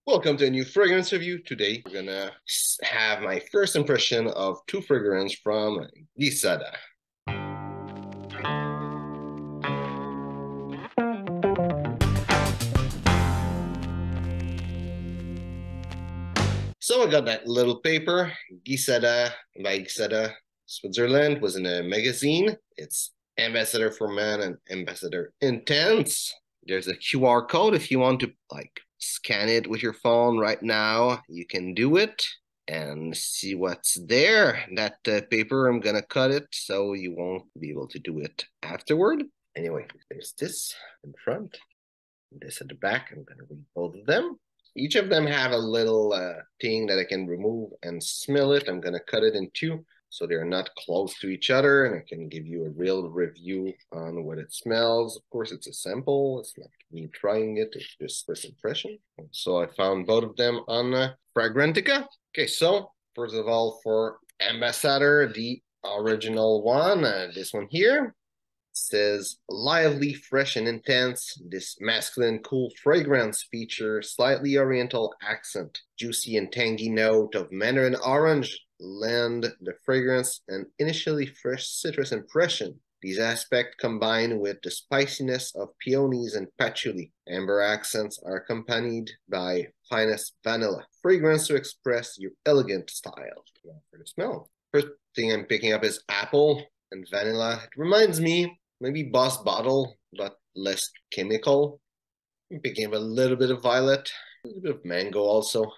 Welcome to a new fragrance review. Today, we're gonna have my first impression of two fragrances from Gisada. So I got that little paper, Gisada by Gisada, Switzerland, was in a magazine. It's Ambassador for Men and Ambassador Intense. There's a QR code if you want to scan it with your phone right now. You can do it and see what's there. That paper, I'm gonna cut it so you won't be able to do it afterward. Anyway, there's this in front, this at the back. I'm gonna read both of them. Each of them have a little thing that I can remove and smell it. I'm gonna cut it in two so they're not close to each other, and I can give you a real review on what it smells. Of course, it's a sample. It's not me trying it. It's just first impression. So I found both of them on Fragrantica. Okay, so first of all, for Ambassador, the original one, this one here, says lively, fresh, and intense. This masculine, cool fragrance features slightly oriental accent. Juicy and tangy note of mandarin orange lend the fragrance an initially fresh citrus impression. These aspects combine with the spiciness of peonies and patchouli. Amber accents are accompanied by finest vanilla. Fragrance to express your elegant style. For the smell. First thing I'm picking up is apple and vanilla. It reminds me maybe Boss Bottle, but less chemical. I'm picking up a little bit of violet, a little bit of mango also.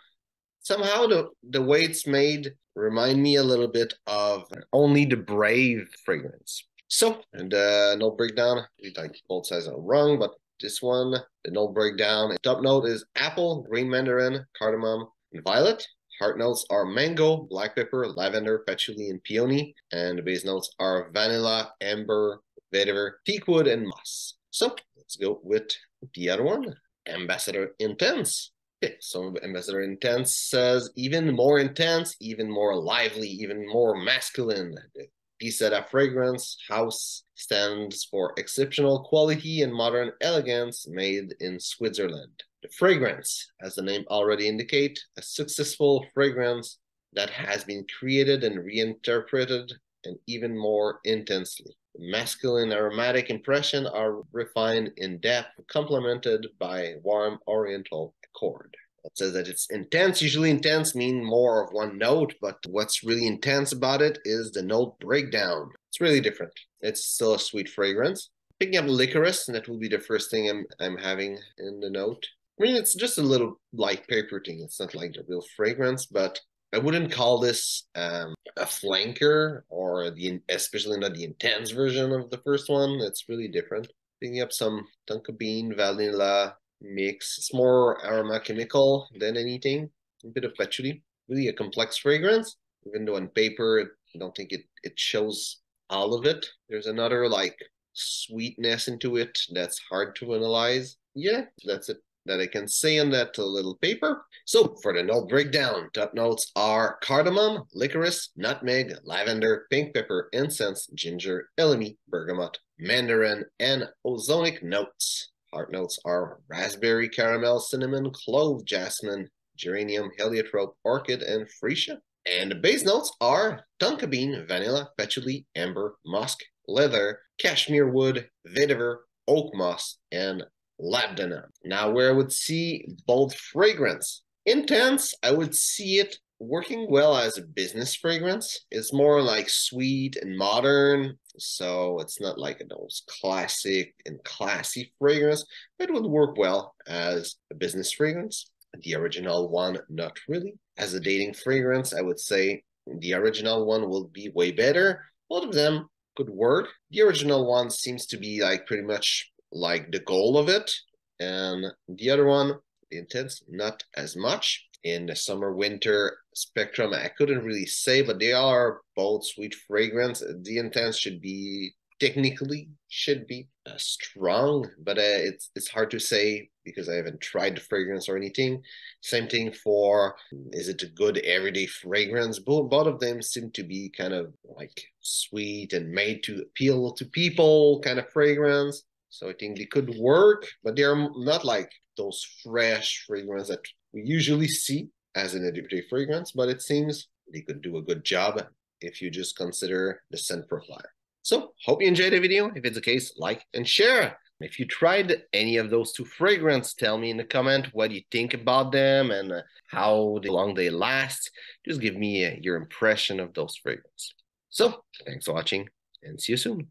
Somehow the way it's made remind me a little bit of Only the Brave fragrance. So, and the note breakdown, like both sides are wrong, but this one, the note breakdown, the top note is apple, green mandarin, cardamom, and violet. Heart notes are mango, black pepper, lavender, patchouli, and peony. And the base notes are vanilla, amber, vetiver, teakwood, and moss. So let's go with the other one, Ambassador Intense. Okay, so Ambassador Intense says even more intense, even more lively, even more masculine. The Gisada fragrance house stands for exceptional quality and modern elegance made in Switzerland. The fragrance, as the name already indicates, a successful fragrance that has been created and reinterpreted and even more intensely. The masculine aromatic impression are refined in depth, complemented by warm oriental accord. It says that it's intense. Usually intense mean more of one note, but what's really intense about it is the note breakdown. It's really different. It's still a sweet fragrance. Picking up licorice, and that will be the first thing I'm having in the note. I mean, it's just a little light paper thing. It's not like the real fragrance, but I wouldn't call this a flanker or especially not the intense version of the first one. It's really different. Picking up some tonka bean, vanilla mix. It's more aroma chemical than anything. A bit of patchouli. Really a complex fragrance, even though on paper I don't think it shows all of it. There's another like sweetness into it that's hard to analyze. Yeah, that's it that I can say on that little paper. So for the note breakdown, top notes are cardamom, licorice, nutmeg, lavender, pink pepper, incense, ginger, elemi, bergamot, mandarin, and ozonic notes. Heart notes are raspberry, caramel, cinnamon, clove, jasmine, geranium, heliotrope, orchid, and freesia. And the base notes are tonka bean, vanilla, patchouli, amber, musk, leather, cashmere wood, vetiver, oak moss, and labdanum. Now, where I would see bold fragrance. Intense, I would see it working well as a business fragrance. It's more like sweet and modern, so it's not like those classic and classy fragrance, but it would work well as a business fragrance. The original one, not really. As a dating fragrance, I would say the original one will be way better. Both of them could work. The original one seems to be like pretty much like the goal of it, and the other one, the intense, not as much. In the summer winter spectrum, I couldn't really say, but they are both sweet fragrance. The intense should be technically strong, but it's hard to say because I haven't tried the fragrance or anything. Same thing for, is it a good everyday fragrance? Both of them seem to be kind of like sweet and made to appeal to people kind of fragrance. So I think they could work, but they're not like those fresh fragrances that we usually see as an everyday fragrance, but it seems they could do a good job if you just consider the scent profile. So, hope you enjoyed the video. If it's the case, like and share. If you tried any of those two fragrances, tell me in the comment what you think about them and how long they last. Just give me your impression of those fragrances. So, thanks for watching and see you soon.